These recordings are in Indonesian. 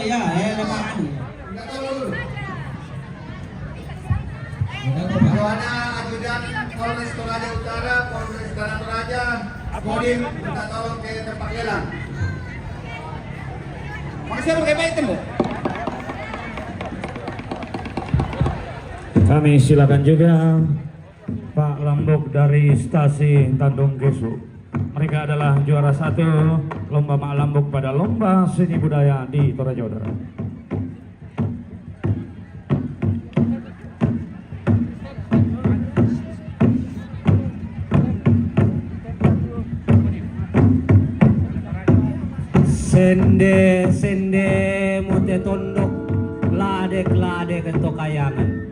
ya, naman. Bawaannya ajudan Polres Toraja Utara, Polres Dalam Toraja, Kodim minta tolong ke tempat lelang. Makasih pakai baik temu. Kami silakan juga Pak Lambok dari stasi Tandung Gesu. Mereka adalah juara 1 lomba Mak Lambok pada lomba seni budaya di Toraja Utara. Sende sende mute tondok ladek ladek ketok kayangan.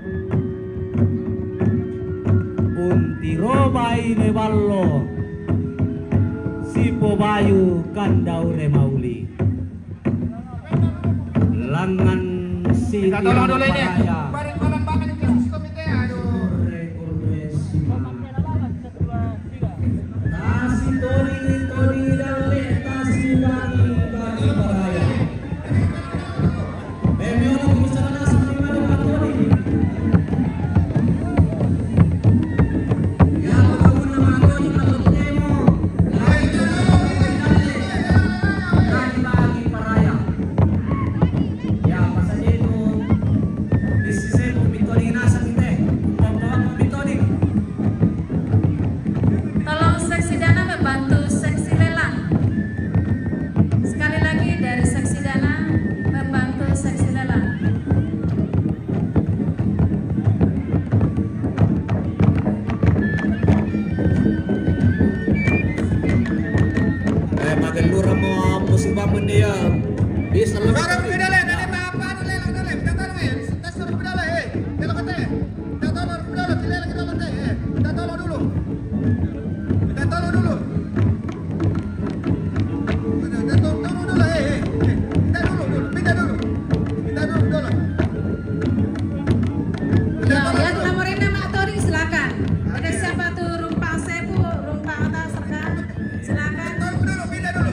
Untiro bayi ballo sipo bayu kandau remauli langan si Tolong dulu ini. paraya. Bareng malam itu komite aduh. Tasi tori dale, tasi bagi paraya. Memiono kumusana sa mga patori. Ya pagkakun na mga tori na temo. Tasi bagi paraya. Ya pasal itu bisnisnya kumitori nasa kita. Pembawa kumitori. Tolong seksi dana membantu seksi lelang. Sekali lagi dari seksi dana membantu seksi lelang. Magalura mo musibah mo niya. Bisa lang. Barang pedale, dale apa lelang dale. Minta tolong ya. Tas suruh pedale, Tolong katanya. Minta tolong pedale, lelang kita katanya. Minta tolong dulu. Minta tolong dulu. Minta tolong dulu, Minta dulu. Minta dulu. Minta dulu. Ya, yang laporin nama Tori silakan. Ada siapa tuh rumpang sepu, rumpang atas serta silakan. Tolong dulu, pindah dulu.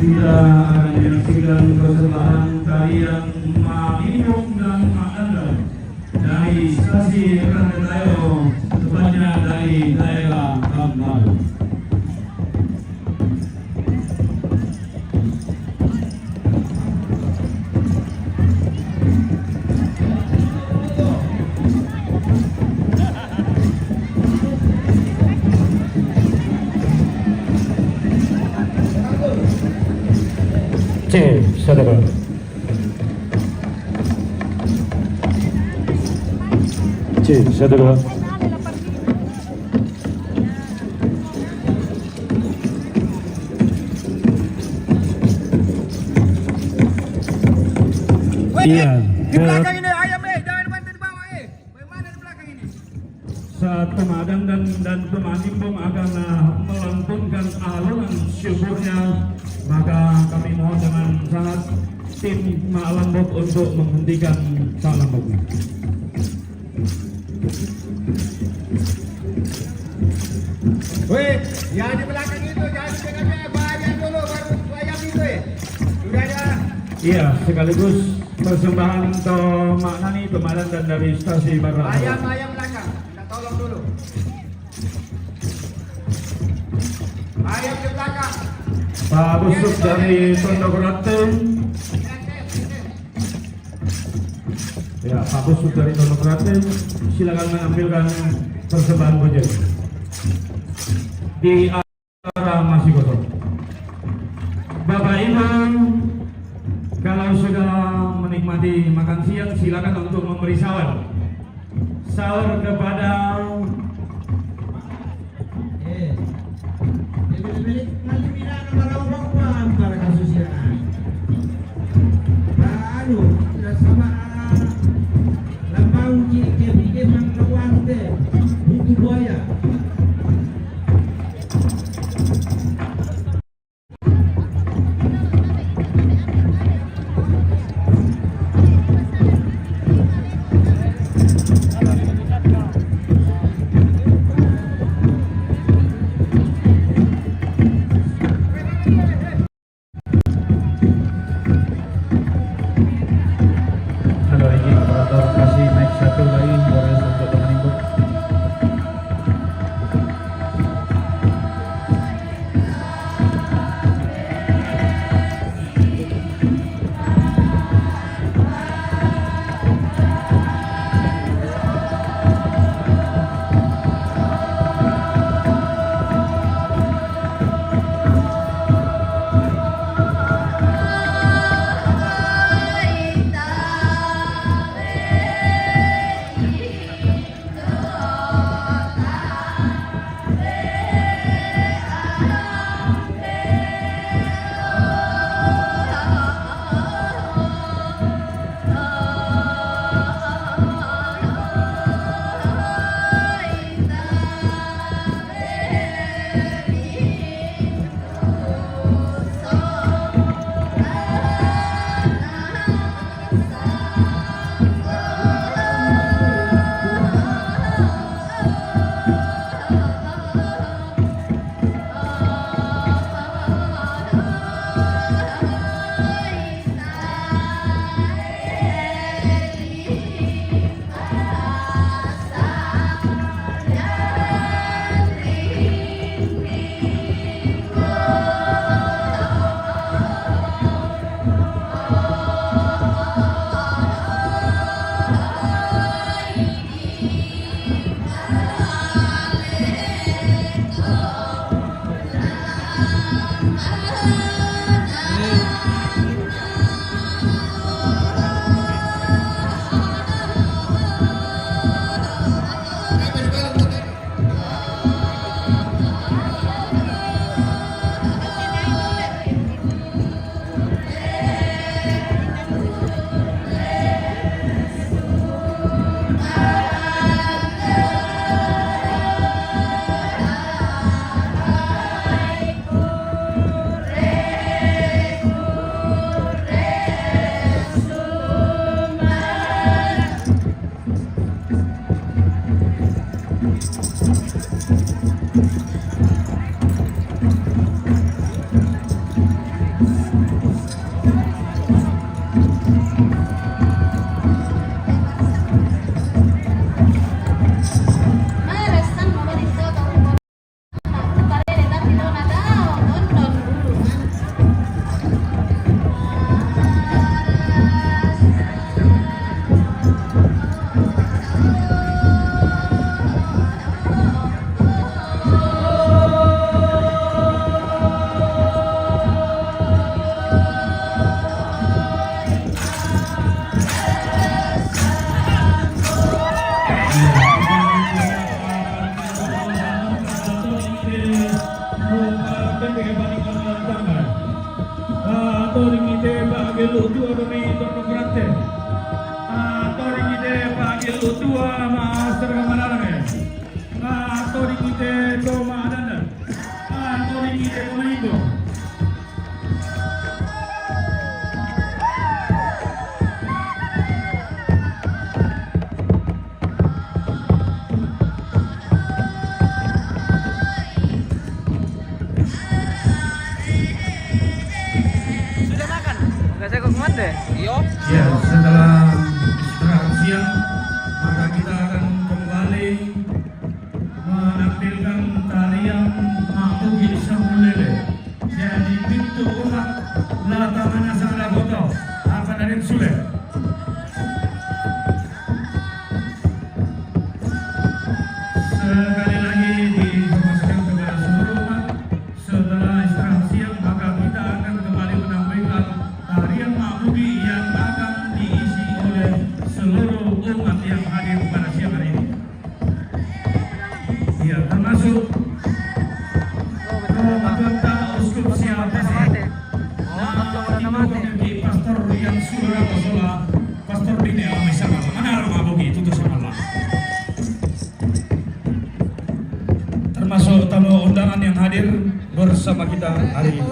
kita akan menyaksikan persembahan tarian Maimung dan Ma'andam dari stasiun Rantau, tepatnya dari daerah Kambalu. C. Saudara. C. Saudara. Iya. Di belakang ini ayam jangan bantu di bawah Bagaimana di belakang ini? Saat pemadam dan pemanimbung akan melantunkan alunan syukurnya, maka kami mohon dengan sangat tim Mak Lambok untuk menghentikan Mak Lamboknya. Weh, yang di belakang itu jangan dipegang bahaya dulu baru ayam itu Sudah ada. Iya, sekaligus persembahan untuk Mak Nani, pemadam dan dari stasiun Barat. Ayam belakang. Kita tolong dulu. Ayam di belakang. Pak Busuk dari Pondok Ratu. Ya, Pak Busuk dari Pondok Ratu, silakan menampilkan persembahan bojol. Di arah masih kosong. Bapak Ibu, kalau sudah menikmati makan siang, silakan untuk memberi sahur. Sahur kepada para kasus yang baru sama lambang ke mangkawante buku buaya. kasih naik satu lagi Boris untuk penimbuk. dua kami berkomprante. Tori kita panggil dua master kemanarame. Tori kita cuma ada. Tori kita kemanigo. Ya, setelah istirahat siang, maka kita akan kembali menampilkan tarian Mabugi Samulele. Jadi pintu umat Latamana Sanglagoto akan ada sulit. Sekali lagi diinformasikan kepada seluruh umat, setelah istirahat siang maka kita akan kembali menampilkan tarian Mabugi yang akan diisi oleh seluruh umat yang hadir pada siang hari ini. Ya, termasuk Ketua Uskup Siapa di Pastor yang sudah masalah Pastor Bini Alamai Sama mana Mabugi itu tuh sama lah. Termasuk tamu undangan yang hadir bersama kita hari ini.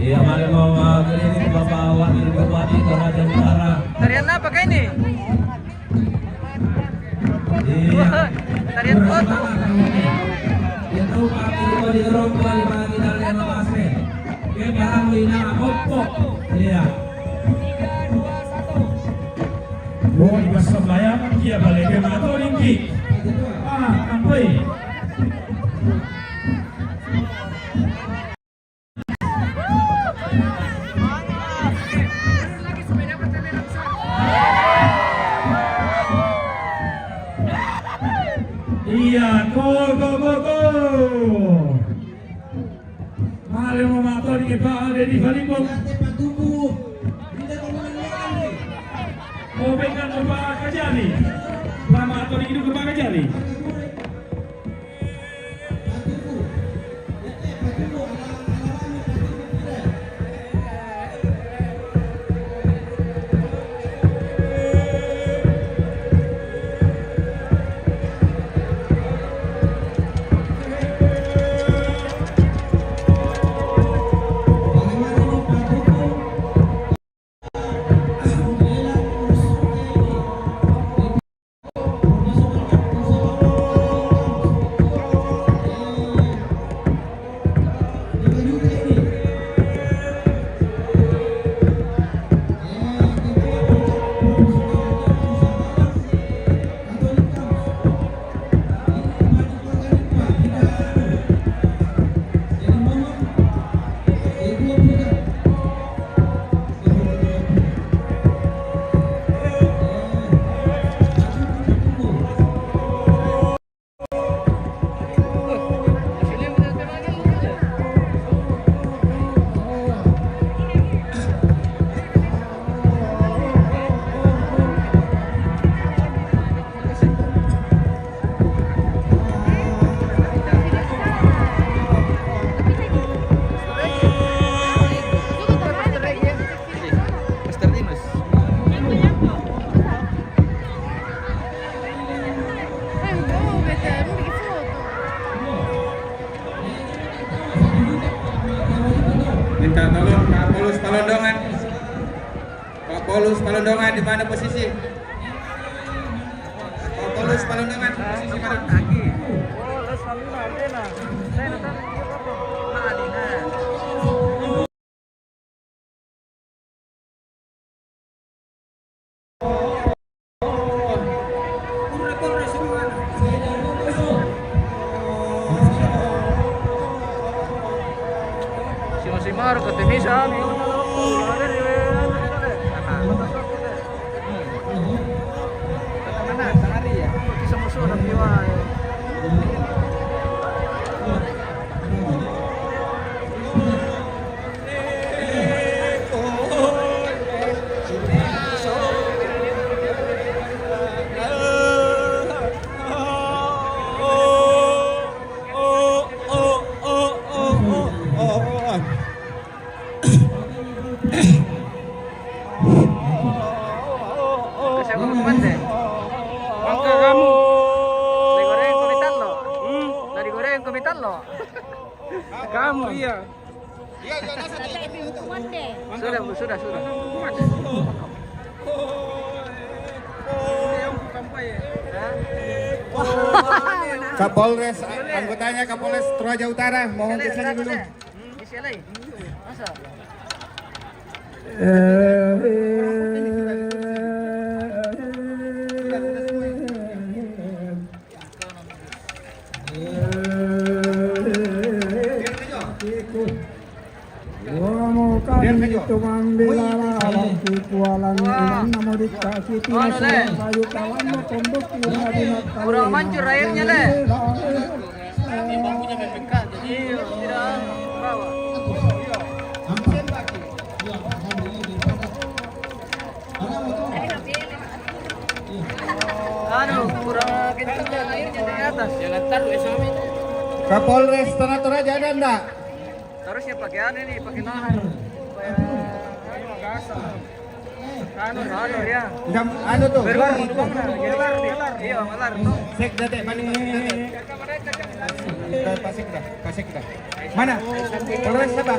Iya, mari mau keliling Bapak Wakil Bupati Toraja Utara. Tarian apa kayak ini? Iya. Tarian foto. Ya tahu Pak Kiri di dorong kembali bagi dalam masre. Ke barang lina opo. Iya. Boy bersembahyang dia balik ke mata ringki. Kampai. Iya, go. Mari memator kita ada di Kalimpong. Mau pegang berbagai kerja nih. Lama atau hidup berbagai kerja nih. Minta tolong Pak Polus Palondongan. Pak Polus Palondongan di mana posisi? Pak Polus Palondongan posisi mana? Si Mar ke Timisa, yung kumitan lo. Kamu iya. Iya, iya, nasa tayo. Sudah. Kapolres, anggotanya Kapolres Toraja Utara, mohon ke sini dulu. Isi lagi. Masa? Kurang mancur airnya deh. Bambunya membengkak jadi tidak bawa. Kurang kencang airnya dari atas. Jangan taruh esami. Kapolres Tanah Toraja ada enggak? Harusnya pakai ini, pakai nahan. Supaya anu ya. Enggak, anu tuh. Berlar. Iya, melar tuh. Sek date, balik. Pasik dah. Mana? Polres siapa?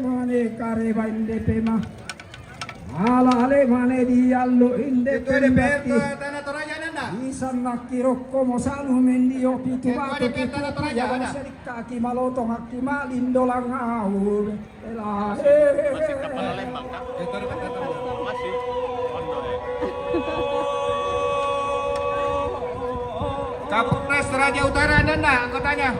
Mane kare bande pema. Ale mane diallo inde Itu DPR Tanah Toraja ada enggak? isan nakirokko mosalu mendio pitu batu DPR Tanah Toraja ada? kaki malotong haki malindo lang awur ela Masih kepala Lembang kan? Masih. Kapolres Toraja Utara ada enggak anggotanya?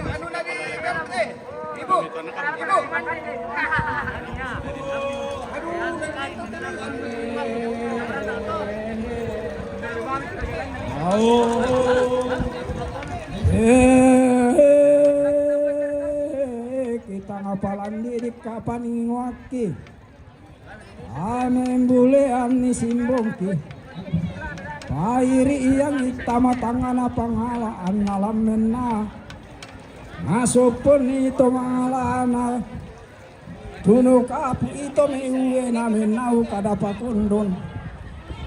Anu lagi, ibu. Kita ngapalan diri kapan ngwaki Amen bule amni simbongki Pairi iyang itama tangana panghalaan ngalam menna Masupun ito mangalana Tunuk apu ito miuwe namin nau kadapakundon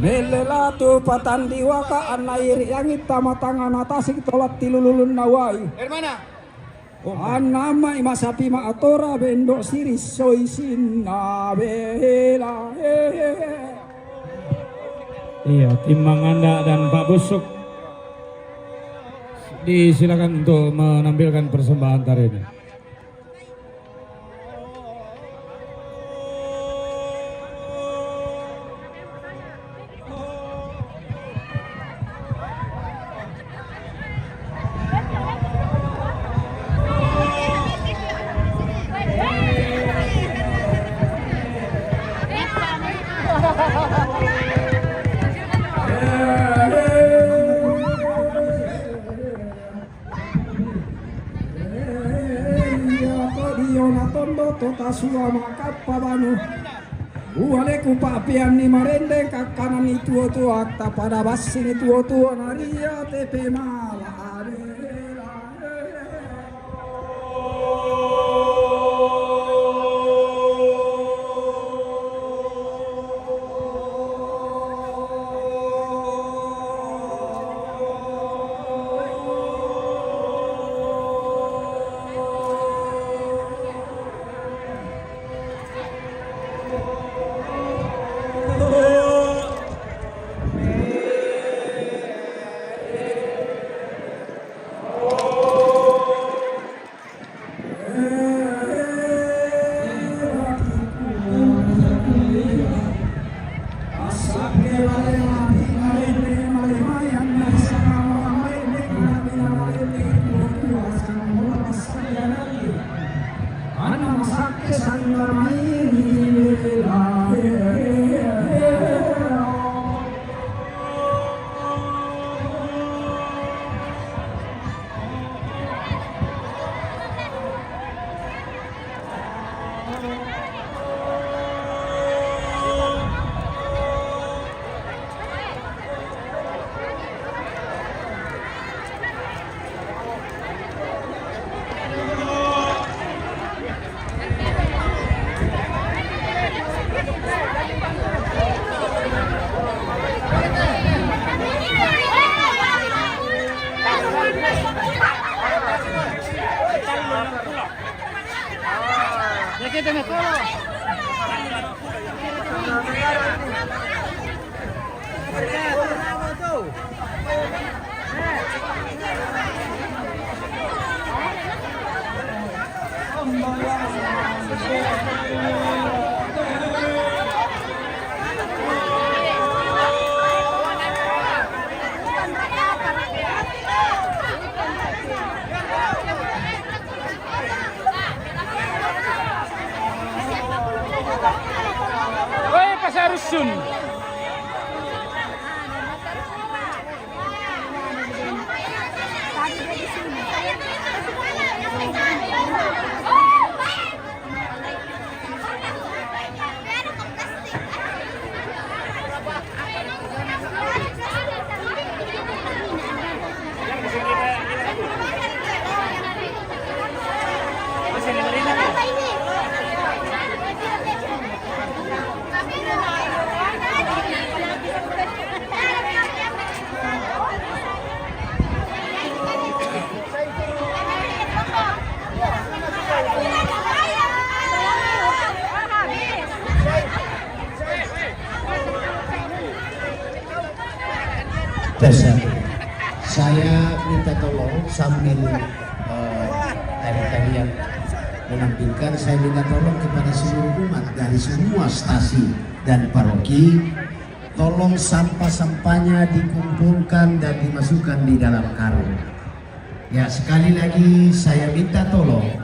Melelatu patandiwa ka anairi yang itama tangana tasik tolak tilululun nawai Dari mana? Anama imasapi maatora bendok siris soy sinabela Iya, tim Manganda dan Pak Busuk disilakan untuk menampilkan persembahan tari ini. Tota suwa makapabanu Uale kupapian ni marende kakanan itu akta pada basin itu naria tepe mala kita na ko. Oi, pasarusun. Saya minta tolong sambil tari-tarian menampilkan, saya minta tolong kepada seluruh umat dari semua stasi dan paroki, tolong sampah-sampahnya dikumpulkan dan dimasukkan di dalam karung. Ya, sekali lagi saya minta tolong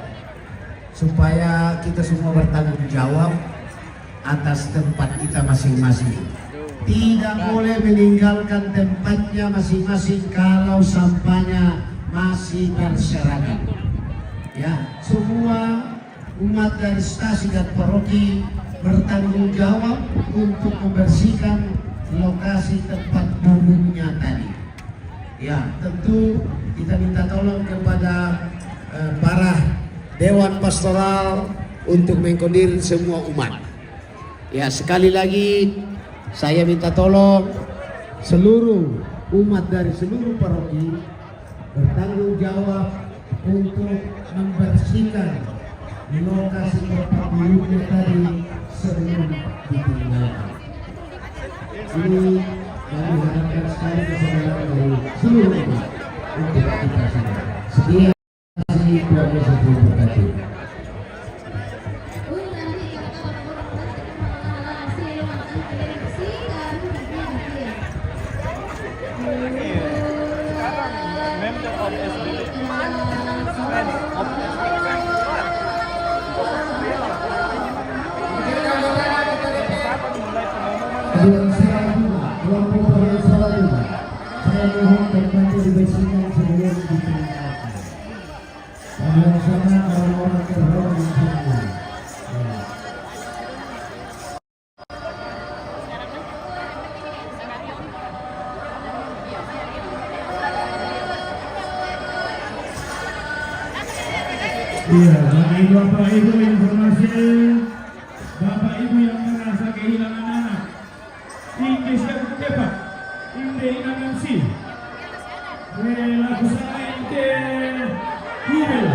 supaya kita semua bertanggung jawab atas tempat kita masing-masing. Tidak boleh meninggalkan tempatnya masing-masing kalau sampahnya masih berserakan. Ya, semua umat dari stasi dan paroki bertanggung jawab untuk membersihkan lokasi tempat bunuhnya tadi. Ya, tentu kita minta tolong kepada para dewan pastoral untuk mengkoordinir semua umat. Ya, sekali lagi saya minta tolong seluruh umat dari seluruh paroki bertanggung jawab untuk membersihkan lokasi tempat bunuhnya tadi sebelum ditinggalkan. Ini kami harapkan sekali kesadaran dari seluruh umat untuk kita semua. Sekian, terima kasih, Tuhan Yesus memberkati. Saya mohon tempat dibersihkan sebelum ditinggalkan. Pada sana orang-orang terhormat di sana. Iya, bagi Bapak Ibu informasi, Bapak Ibu yang merasa kehilangan anak, tinggi sekali cepat, inde inangansi, laku sana ente hubel,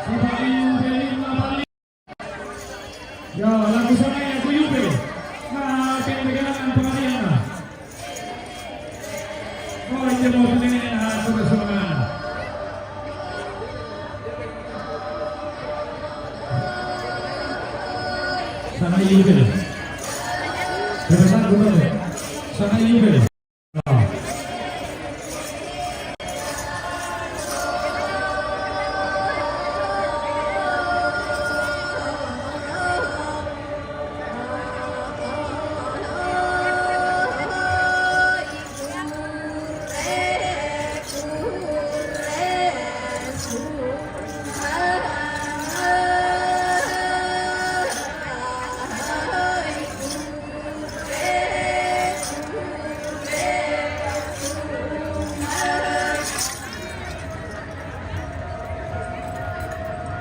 Bapak Ibu lima balik, ya laku sana yang kuyubel, nah kehilangan pengalian, oh ini mau pengen aku bersama. Sana yubel, berbesar berbeda. Sana yubel.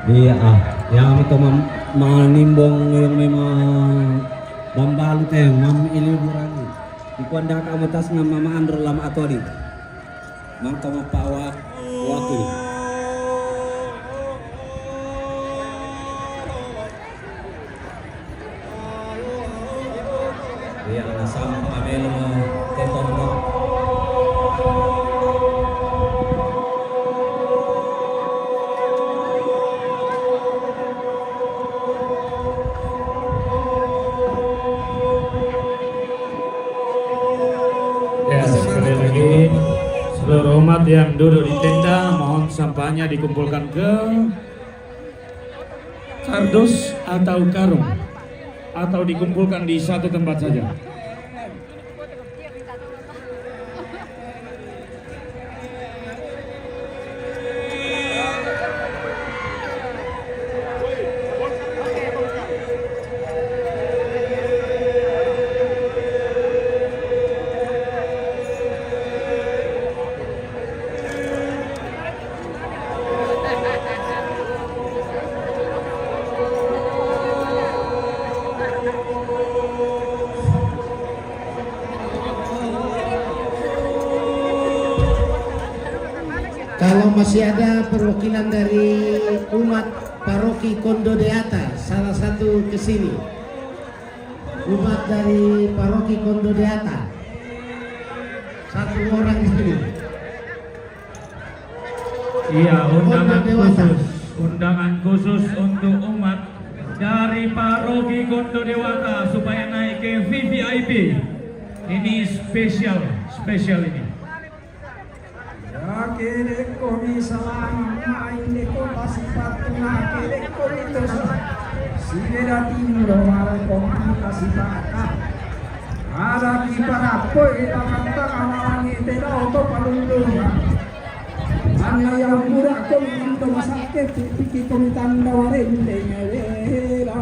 Iya, yang itu manimbong yang memang bambalu teh mam iliburani. Ikuanda ka amatas na mama andro lama atodi. Mang kama pawa waktu. Ya, sampai melo tetonok. Ya, sekali lagi seluruh umat yang duduk di tenda mohon sampahnya dikumpulkan ke kardus atau karung atau dikumpulkan di satu tempat saja. Kalau masih ada perwakilan dari umat paroki Kondo Deata, salah satu ke sini. Umat dari paroki Kondo Deata, satu orang di sini. Iya, undangan khusus untuk umat dari paroki Kondo Dewata supaya naik ke VVIP. Ini spesial ini. Kede komi salam main ko pasipatu na kede komi tosa sida timro mara komi pasipaka ada kipara poi takanta kawangi teda auto palundunga anna yang murah komi into masake piki komi tanda warende ngela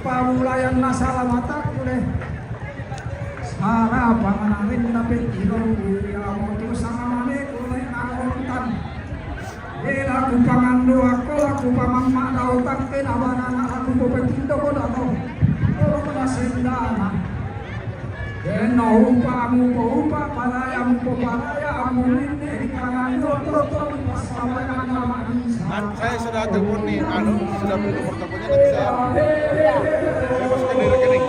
Pamulayan na salamatak kuleh Sara panganawin napit ilong Uya motu sangamane kuleh nakontan laku pangandu ako laku pamamma daw tangkin abanana laku pupetindo ko daw Oro kada sendana Kena upa amu po upa paraya amu po paraya amu nini pangandu troto sampai nama Saya sudah telepon nih, sudah beli nomor teleponnya nanti saya masukkan di rekening.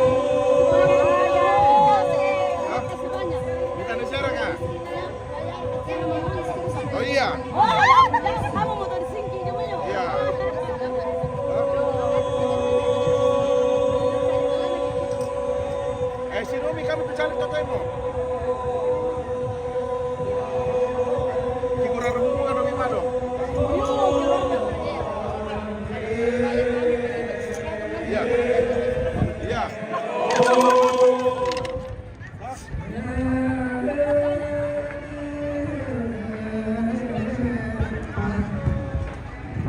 Bukan di share kah? Oh iya. Kamu mau dari singki cuma yuk. Iya. Si Romi kami pencari tokomu. Kurang hubungan Romi mana? Iya. Iya.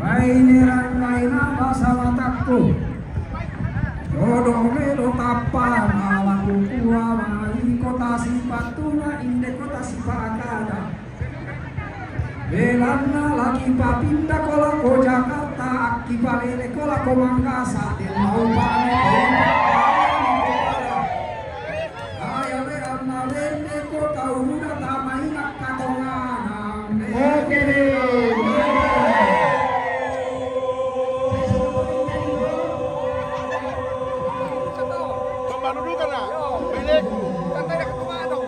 Rainiran raina basala takku Dodong melo tapan alaku kuwa mai kota sipatuna inde kota sipakada Belanna lagi papinda kola ko Jakarta aki balele kola ko Mangkasa del mau pane ayale anna lene ko tauna tamaina katongana oke Duduk na. Bilik. Tanda na kumano.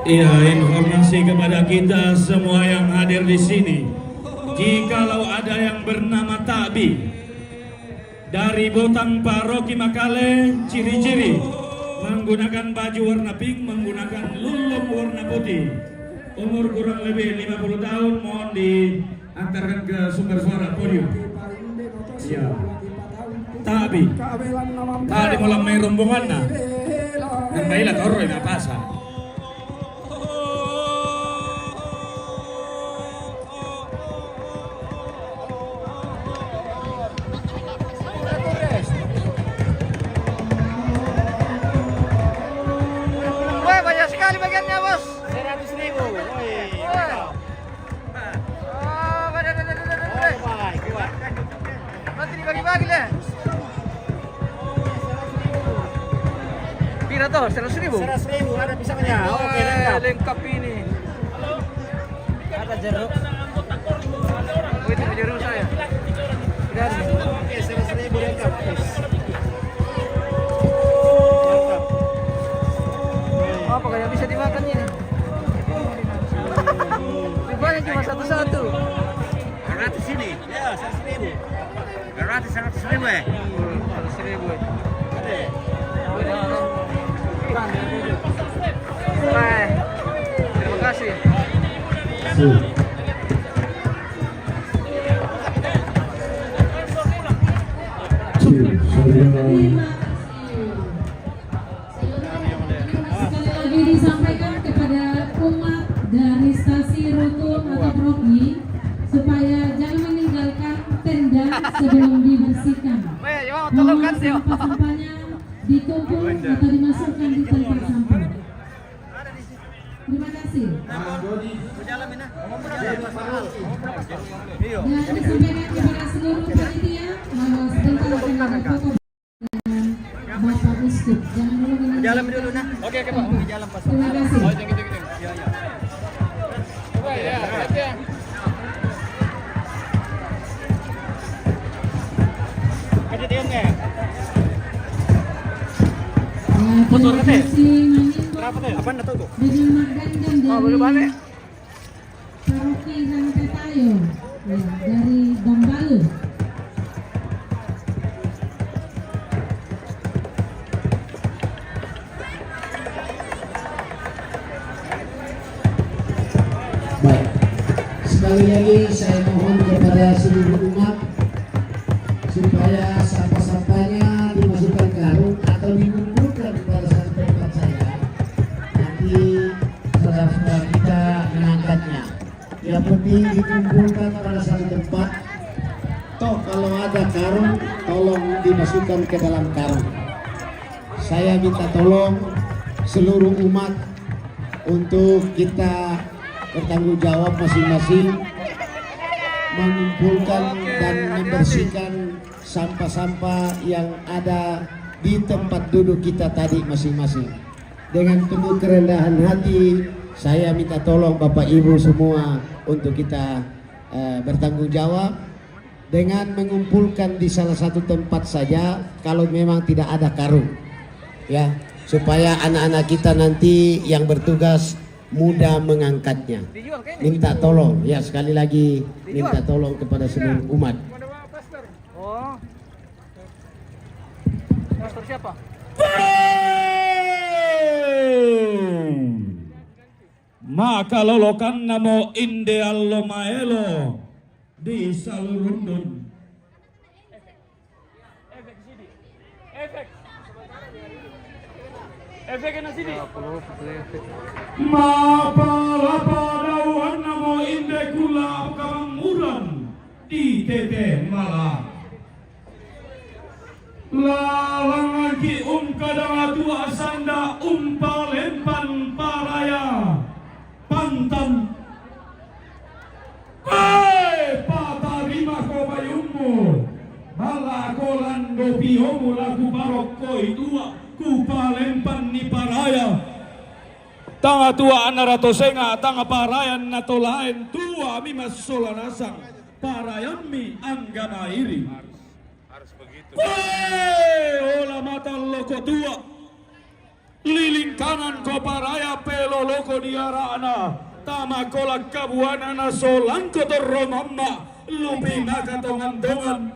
Iya, informasi kepada kita semua yang hadir di sini. Jikalau ada yang bernama Takbi dari Botang Paroki Makale, ciri-ciri menggunakan baju warna pink, menggunakan lulung warna putih. Umur kurang lebih 50 tahun, mohon diantarkan ke sumber suara podium. Ya. Tapi tadi malam may rombongan na. Nandailah toro na pasa. Wah, banyak sekali bagiannya, Bos. 100.000. Nanti dibagi-bagi lah. Pira toh? 100.000? 100.000 ada pisangnya. Oke, lengkap ini. Ada jeruk. Oh, itu jeruk saya. Oke, 100.000 lengkap. Apa kayak bisa dimakan ini? Banyak cuma satu-satu. Gratis ini. Ya, 100.000. Gratis 100.000 ya. 100.000. Terima kasih. Sekali lagi disampaikan kepada umat dari stasi Rukun atau Progi supaya jangan meninggalkan tenda sebelum dibersihkan. Mohon sampah-sampahnya ditumpul atau dimasukkan di tempat sampah. Terima kasih. Dan disampaikan kepada seluruh panitia bahwa sebentar akan ada foto dengan Bapak Uskup. Jangan dulu meninggalkan. Jalan dulu nah. Oke, Pak. Jalan pas. Terima kasih. Oh, thank you. Ya. Coba ya. Kejadiannya. Motor katanya? Berapa tuh? Apaan tahu tuh? Dengan Magdandan dari boleh balik. Paroki Rangketayo, ya, dari Bambalu. Baik, sekali lagi saya mohon kepada seluruh umat supaya sampah-sampahnya dimasukkan karung atau dikumpulkan pada satu tempat saja. Nanti saudara-saudara kita mengangkatnya. Yang penting dikumpulkan pada satu tempat. Toh kalau ada karung, tolong dimasukkan ke dalam karung. Saya minta tolong seluruh umat untuk kita bertanggung jawab masing-masing mengumpulkan dan membersihkan sampah-sampah yang ada di tempat duduk kita tadi masing-masing. Dengan penuh kerendahan hati saya minta tolong Bapak Ibu semua untuk kita bertanggung jawab dengan mengumpulkan di salah satu tempat saja kalau memang tidak ada karung, ya, supaya anak-anak kita nanti yang bertugas mudah mengangkatnya. Minta tolong, ya, sekali lagi minta tolong kepada seluruh umat. Oh. Pastor siapa? Maka lolokan namo inde allo maelo di salurundun. Efeknya sini. Mapalapadawan namo inde kula kamanguran di tete malah. Lalang lagi kadang tua sanda palempan paraya pantan. Patarima ko bayummu bala kolan dopihomu lagu barokoi tua ku palempan ni paraya tanga tua anarato senga tanga parayan nato lain tua mi masola nasang parayan mi anggama iri harus begitu. Ola mata loko tua liling kanan ko paraya pelo loko diarana tama kolak kabuana na solang kotor romamma lupi maka tongan-tongan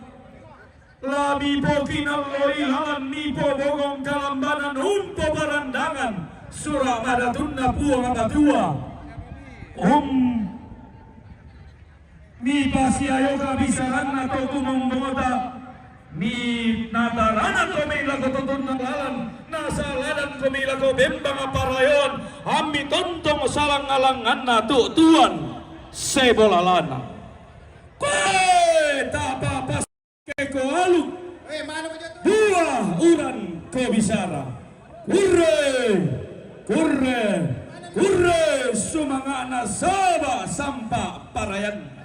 labi po kinaloihalan nipo bogong kalambanan umpo barandangan Suramadadun na puang amatua mi pasiayoga bisaran na to kumombota mi natarana ko may lagototun ng lalan nasa ladan ko may lago bembang aparayon ami tontong salang-alangan na tuan sebolalana koe tapapas ko aluk buah uran ko bisara kurre sumanga na saba sampa parayan